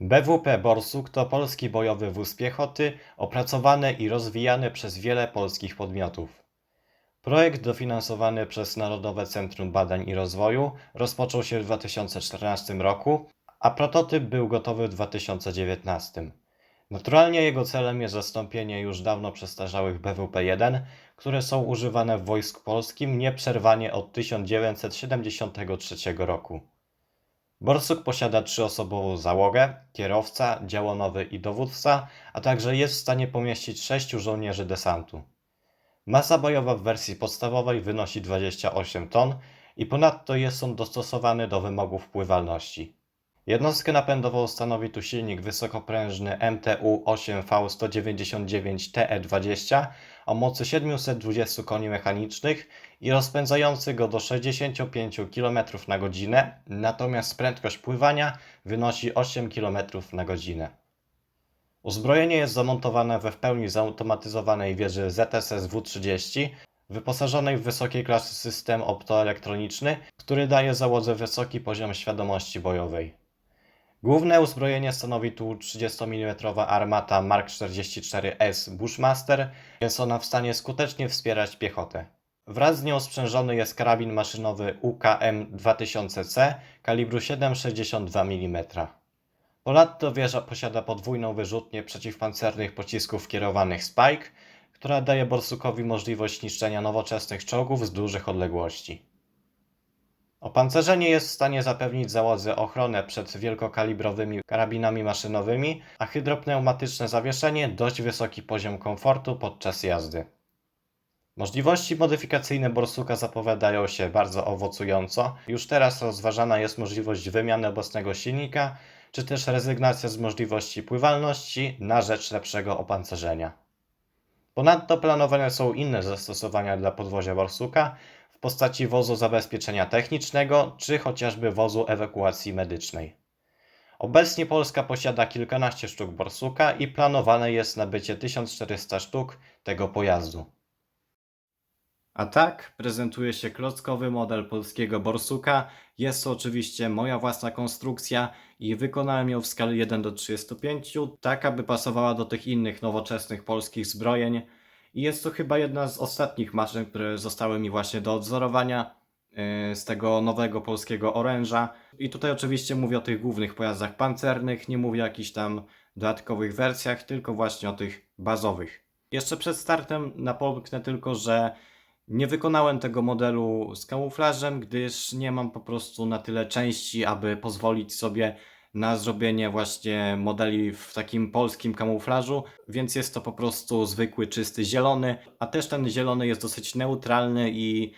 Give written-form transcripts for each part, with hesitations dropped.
BWP Borsuk to polski bojowy wóz piechoty opracowany i rozwijany przez wiele polskich podmiotów. Projekt dofinansowany przez Narodowe Centrum Badań i Rozwoju rozpoczął się w 2014 roku, a prototyp był gotowy w 2019. Naturalnie jego celem jest zastąpienie już dawno przestarzałych BWP-1, które są używane w Wojsku Polskim nieprzerwanie od 1973 roku. Borsuk posiada trzyosobową załogę, kierowca, działonowy i dowódca, a także jest w stanie pomieścić 6 żołnierzy desantu. Masa bojowa w wersji podstawowej wynosi 28 ton i ponadto jest on dostosowany do wymogów pływalności. Jednostkę napędową stanowi tu silnik wysokoprężny MTU-8V199TE20 o mocy 720 koni mechanicznych i rozpędzający go do 65 km na godzinę, natomiast prędkość pływania wynosi 8 km na godzinę. Uzbrojenie jest zamontowane we w pełni zautomatyzowanej wieży ZSS W30, wyposażonej w wysokiej klasy system optoelektroniczny, który daje załodze wysoki poziom świadomości bojowej. Główne uzbrojenie stanowi tu 30 mm armata Mark 44S Bushmaster, jest ona w stanie skutecznie wspierać piechotę. Wraz z nią sprzężony jest karabin maszynowy UKM-2000C kalibru 7,62 mm. Ponadto wieża posiada podwójną wyrzutnię przeciwpancernych pocisków kierowanych Spike, która daje Borsukowi możliwość niszczenia nowoczesnych czołgów z dużych odległości. Opancerzenie jest w stanie zapewnić załodze ochronę przed wielkokalibrowymi karabinami maszynowymi, a hydropneumatyczne zawieszenie dość wysoki poziom komfortu podczas jazdy. Możliwości modyfikacyjne Borsuka zapowiadają się bardzo owocująco. Już teraz rozważana jest możliwość wymiany obecnego silnika, czy też rezygnacja z możliwości pływalności na rzecz lepszego opancerzenia. Ponadto planowane są inne zastosowania dla podwozia Borsuka w postaci wozu zabezpieczenia technicznego, czy chociażby wozu ewakuacji medycznej. Obecnie Polska posiada kilkanaście sztuk Borsuka i planowane jest nabycie 1400 sztuk tego pojazdu. A tak prezentuje się klockowy model polskiego Borsuka. Jest to oczywiście moja własna konstrukcja i wykonałem ją w skali 1:35, tak aby pasowała do tych innych nowoczesnych polskich zbrojeń. I jest to chyba jedna z ostatnich maszyn, które zostały mi właśnie do odzorowania z tego nowego polskiego oręża. I tutaj oczywiście mówię o tych głównych pojazdach pancernych, nie mówię o jakichś tam dodatkowych wersjach, tylko właśnie o tych bazowych. Jeszcze przed startem napomknę tylko, że nie wykonałem tego modelu z kamuflażem, gdyż nie mam po prostu na tyle części, aby pozwolić sobie na zrobienie właśnie modeli w takim polskim kamuflażu, więc jest to po prostu zwykły, czysty zielony, a też ten zielony jest dosyć neutralny i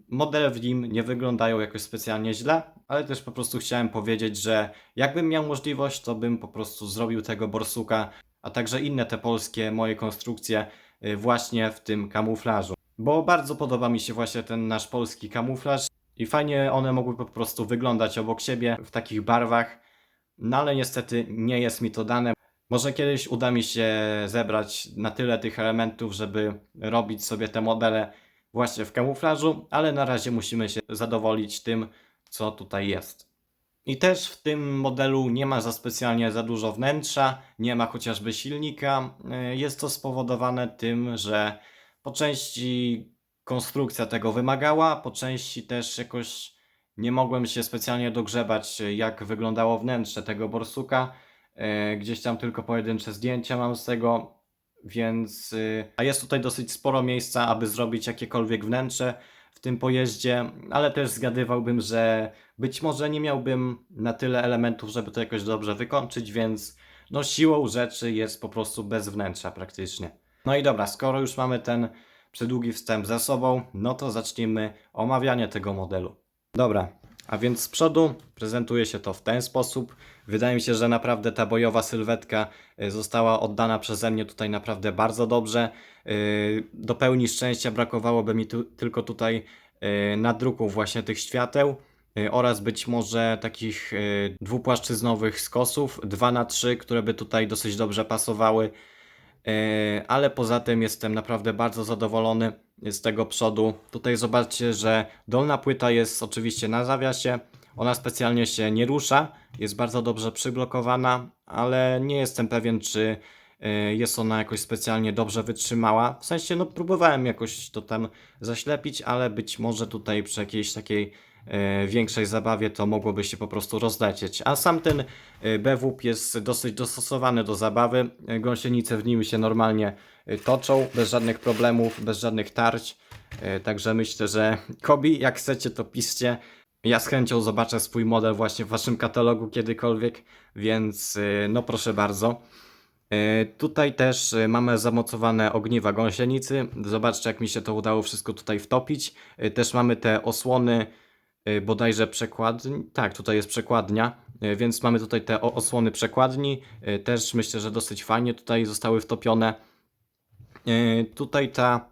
modele w nim nie wyglądają jakoś specjalnie źle, ale też po prostu chciałem powiedzieć, że jakbym miał możliwość, to bym po prostu zrobił tego Borsuka, a także inne te polskie moje konstrukcje właśnie w tym kamuflażu. Bo bardzo podoba mi się właśnie ten nasz polski kamuflaż i fajnie one mogły po prostu wyglądać obok siebie w takich barwach, no ale niestety nie jest mi to dane. Może kiedyś uda mi się zebrać na tyle tych elementów, żeby robić sobie te modele właśnie w kamuflażu, ale na razie musimy się zadowolić tym, co tutaj jest. I też w tym modelu nie ma specjalnie za dużo wnętrza, nie ma chociażby silnika. Jest to spowodowane tym, że po części konstrukcja tego wymagała, po części też jakoś nie mogłem się specjalnie dogrzebać, jak wyglądało wnętrze tego Borsuka. Gdzieś tam tylko pojedyncze zdjęcia mam z tego, więc a jest tutaj dosyć sporo miejsca, aby zrobić jakiekolwiek wnętrze w tym pojeździe, ale też zgadywałbym, że być może nie miałbym na tyle elementów, żeby to jakoś dobrze wykończyć, więc no siłą rzeczy jest po prostu bez wnętrza praktycznie. No i dobra, skoro już mamy ten przedługi wstęp za sobą, no to zacznijmy omawianie tego modelu. Dobra, a więc z przodu prezentuje się to w ten sposób. Wydaje mi się, że naprawdę ta bojowa sylwetka została oddana przeze mnie tutaj naprawdę bardzo dobrze. Do pełni szczęścia brakowałoby mi tylko tutaj nadruków właśnie tych świateł oraz być może takich dwupłaszczyznowych skosów 2x3, które by tutaj dosyć dobrze pasowały. Ale poza tym jestem naprawdę bardzo zadowolony z tego przodu. Tutaj zobaczcie, że dolna płyta jest oczywiście na zawiasie, Ona specjalnie się nie rusza, jest bardzo dobrze przyblokowana, ale nie jestem pewien, czy jest ona jakoś specjalnie dobrze wytrzymała. W sensie, no próbowałem jakoś to tam zaślepić, ale być może tutaj przy jakiejś takiej większej zabawie to mogłoby się po prostu rozlecieć. A sam ten BWP jest dosyć dostosowany do zabawy. Gąsienice w nim się normalnie toczą, bez żadnych problemów, bez żadnych tarć. Także myślę, że Kobi, jak chcecie, to piszcie. Ja z chęcią zobaczę swój model właśnie w waszym katalogu kiedykolwiek, więc no proszę bardzo. Tutaj też mamy zamocowane ogniwa gąsienicy. Zobaczcie, jak mi się to udało wszystko tutaj wtopić. Też mamy te osłony, bodajże przekładni. Tak, tutaj jest przekładnia, więc mamy tutaj te osłony przekładni. Też myślę, że dosyć fajnie tutaj zostały wtopione. Tutaj ta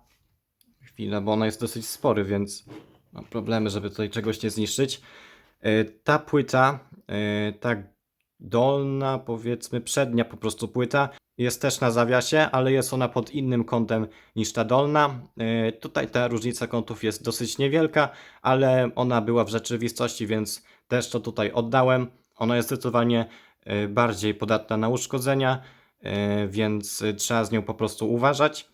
chwila, bo ona jest dosyć spory, więc mam problemy, żeby tutaj czegoś nie zniszczyć. Ta płyta, ta dolna, powiedzmy przednia po prostu płyta, jest też na zawiasie, ale jest ona pod innym kątem niż ta dolna. Tutaj ta różnica kątów jest dosyć niewielka, ale ona była w rzeczywistości, więc też to tutaj oddałem. Ona jest zdecydowanie bardziej podatna na uszkodzenia, więc trzeba z nią po prostu uważać.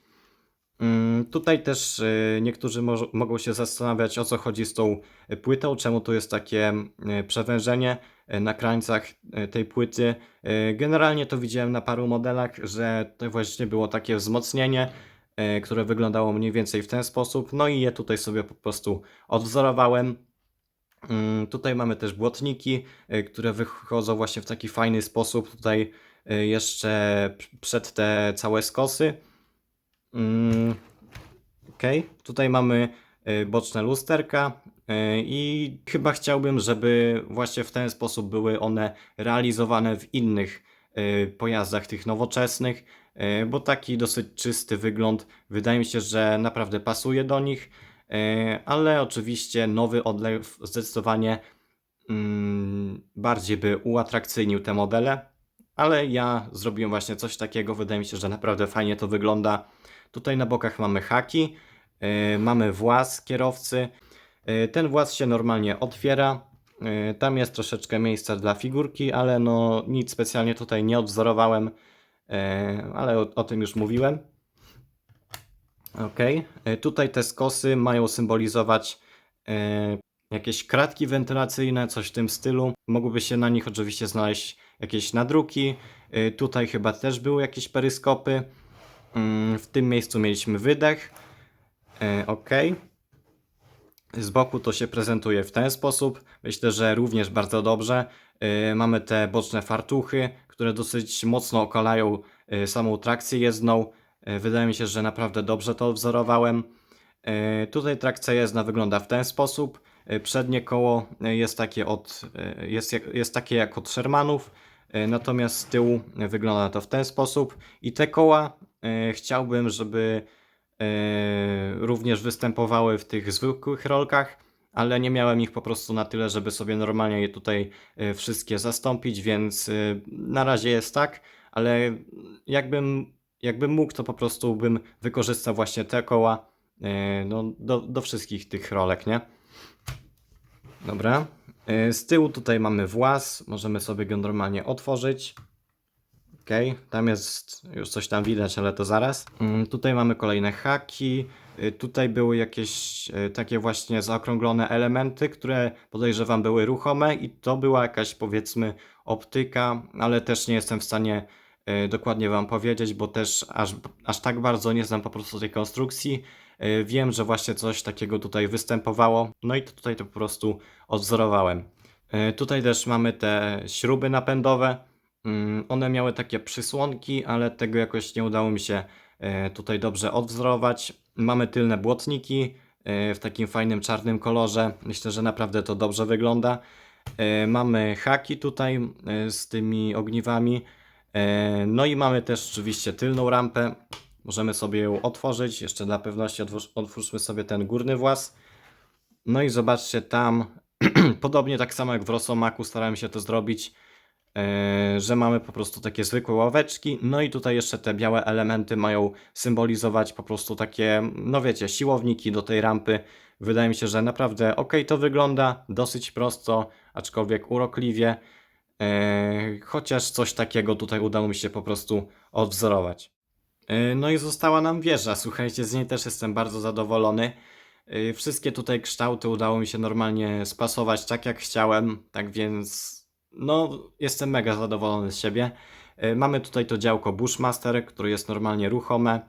Tutaj też niektórzy mogą się zastanawiać, o co chodzi z tą płytą, czemu tu jest takie przewężenie na krańcach tej płyty. Generalnie to widziałem na paru modelach, że to właśnie było takie wzmocnienie, które wyglądało mniej więcej w ten sposób. No i je tutaj sobie po prostu odwzorowałem. Tutaj mamy też błotniki, które wychodzą właśnie w taki fajny sposób. Tutaj jeszcze przed te całe skosy. Ok, tutaj mamy boczne lusterka i chyba chciałbym, żeby właśnie w ten sposób były one realizowane w innych pojazdach tych nowoczesnych, bo taki dosyć czysty wygląd wydaje mi się, że naprawdę pasuje do nich, ale oczywiście nowy odlew zdecydowanie bardziej by uatrakcyjnił te modele, ale ja zrobiłem właśnie coś takiego, wydaje mi się, że naprawdę fajnie to wygląda. Tutaj na bokach mamy haki, mamy właz kierowcy. Ten właz się normalnie otwiera. Tam jest troszeczkę miejsca dla figurki, ale no nic specjalnie tutaj nie odwzorowałem, ale o tym już mówiłem. Ok, tutaj te skosy mają symbolizować jakieś kratki wentylacyjne, coś w tym stylu. Mogłyby się na nich oczywiście znaleźć jakieś nadruki. Tutaj chyba też były jakieś peryskopy. W tym miejscu mieliśmy wydech. Ok. Z boku to się prezentuje w ten sposób. Myślę, że również bardzo dobrze. Mamy te boczne fartuchy, które dosyć mocno okalają samą trakcję jezdną. Wydaje mi się, że naprawdę dobrze to wzorowałem. Tutaj trakcja jezdna wygląda w ten sposób. Przednie koło jest takie jak od Shermanów, natomiast z tyłu wygląda to w ten sposób. I te koła chciałbym, żeby również występowały w tych zwykłych rolkach, ale nie miałem ich po prostu na tyle, żeby sobie normalnie je tutaj wszystkie zastąpić, więc na razie jest tak, ale jakbym mógł, to po prostu bym wykorzystał właśnie te koła no, do wszystkich tych rolek, nie? Dobra. Z tyłu tutaj mamy właz, możemy sobie go normalnie otworzyć. Ok, tam jest, już coś tam widać, ale to zaraz. Tutaj mamy kolejne haki. Tutaj były jakieś takie właśnie zaokrąglone elementy, które podejrzewam były ruchome i to była jakaś, powiedzmy, optyka, ale też nie jestem w stanie dokładnie wam powiedzieć, bo też aż tak bardzo nie znam po prostu tej konstrukcji. Wiem, że właśnie coś takiego tutaj występowało, no i tutaj to po prostu odwzorowałem. Tutaj też mamy te śruby napędowe. One miały takie przysłonki, ale tego jakoś nie udało mi się tutaj dobrze odwzorować. Mamy tylne błotniki w takim fajnym czarnym kolorze. Myślę, że naprawdę to dobrze wygląda. Mamy haki tutaj z tymi ogniwami. No i mamy też oczywiście tylną rampę. Możemy sobie ją otworzyć. Jeszcze dla pewności otwórzmy sobie ten górny właz. No i zobaczcie tam, podobnie tak samo jak w Rosomaku starałem się to zrobić. że mamy po prostu takie zwykłe ławeczki, no i tutaj jeszcze te białe elementy mają symbolizować po prostu takie, no wiecie, siłowniki do tej rampy. Wydaje mi się, że naprawdę ok to wygląda, dosyć prosto, aczkolwiek urokliwie, chociaż coś takiego tutaj udało mi się po prostu odwzorować. No i została nam wieża, słuchajcie, z niej też jestem bardzo zadowolony. Wszystkie tutaj kształty udało mi się normalnie spasować tak jak chciałem, tak więc no jestem mega zadowolony z siebie. Mamy tutaj to działko Bushmaster, które jest normalnie ruchome.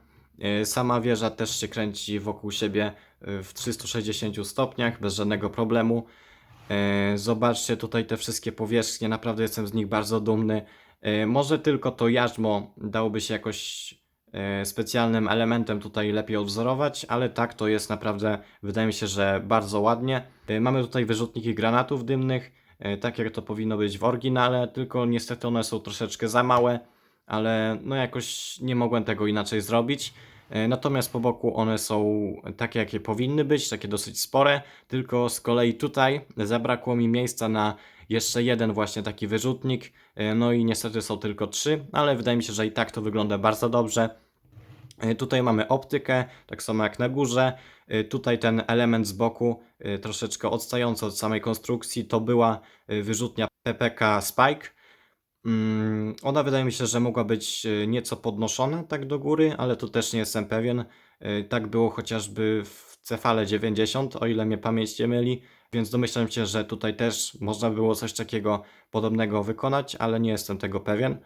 Sama wieża też się kręci wokół siebie w 360 stopniach bez żadnego problemu. Zobaczcie tutaj te wszystkie powierzchnie, naprawdę jestem z nich bardzo dumny. Może tylko to jarzmo dałoby się jakoś specjalnym elementem tutaj lepiej odwzorować, ale tak to jest naprawdę, wydaje mi się, że bardzo ładnie. Mamy tutaj wyrzutniki granatów dymnych, tak jak to powinno być w oryginale, tylko niestety one są troszeczkę za małe, ale no jakoś nie mogłem tego inaczej zrobić. Natomiast po boku one są takie, jakie powinny być, takie dosyć spore, tylko z kolei tutaj zabrakło mi miejsca na jeszcze jeden właśnie taki wyrzutnik, no i niestety są tylko 3, ale wydaje mi się, że i tak to wygląda bardzo dobrze. Tutaj mamy optykę, tak samo jak na górze. Tutaj ten element z boku, troszeczkę odstający od samej konstrukcji, to była wyrzutnia PPK Spike. Ona wydaje mi się, że mogła być nieco podnoszona tak do góry, ale tu też nie jestem pewien. Tak było chociażby w Cefale 90, o ile mnie pamięć nie myli, więc domyślam się, że tutaj też można było coś takiego podobnego wykonać, ale nie jestem tego pewien.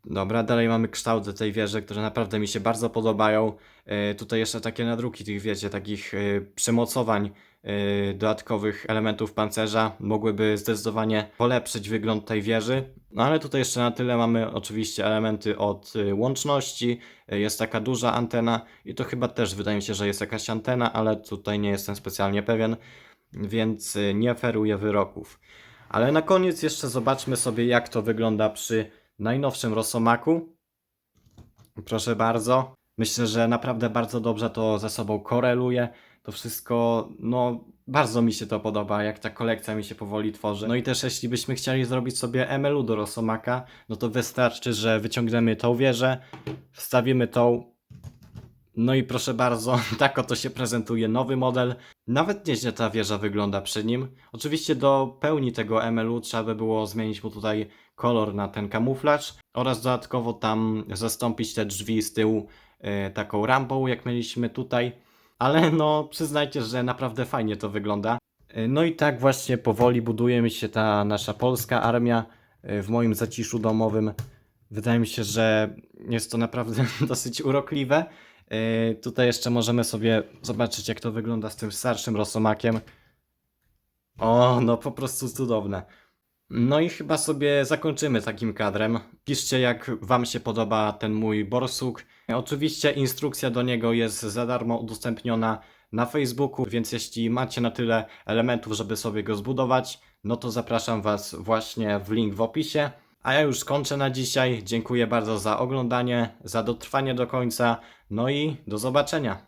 Dobra, dalej mamy kształt tej wieży, które naprawdę mi się bardzo podobają. Tutaj jeszcze takie nadruki tych, wiecie, takich przymocowań dodatkowych elementów pancerza mogłyby zdecydowanie polepszyć wygląd tej wieży. No ale tutaj jeszcze na tyle mamy oczywiście elementy od łączności. Jest taka duża antena i to chyba też wydaje mi się, że jest jakaś antena, ale tutaj nie jestem specjalnie pewien, więc nie oferuję wyroków. Ale na koniec jeszcze zobaczmy sobie, jak to wygląda przy najnowszym Rosomaku. Proszę bardzo. Myślę, że naprawdę bardzo dobrze to ze sobą koreluje. To wszystko, no bardzo mi się to podoba, jak ta kolekcja mi się powoli tworzy. No i też jeśli byśmy chcieli zrobić sobie MLU do Rosomaka, no to wystarczy, że wyciągniemy tą wieżę, wstawimy tą. No i proszę bardzo, tak oto się prezentuje nowy model. Nawet nieźle ta wieża wygląda przy nim. Oczywiście do pełni tego MLU trzeba by było zmienić mu tutaj kolor na ten kamuflaż oraz dodatkowo tam zastąpić te drzwi z tyłu taką rampą, jak mieliśmy tutaj. Ale no przyznajcie, że naprawdę fajnie to wygląda. No i tak właśnie powoli buduje mi się ta nasza polska armia w moim zaciszu domowym. Wydaje mi się, że jest to naprawdę dosyć urokliwe. Tutaj jeszcze możemy sobie zobaczyć, jak to wygląda z tym starszym Rosomakiem. O, no po prostu cudowne. No i chyba sobie zakończymy takim kadrem. Piszcie, jak Wam się podoba ten mój borsuk. Oczywiście instrukcja do niego jest za darmo udostępniona na Facebooku, więc jeśli macie na tyle elementów, żeby sobie go zbudować, no to zapraszam Was właśnie w link w opisie. A ja już skończę na dzisiaj. Dziękuję bardzo za oglądanie, za dotrwanie do końca. No i do zobaczenia.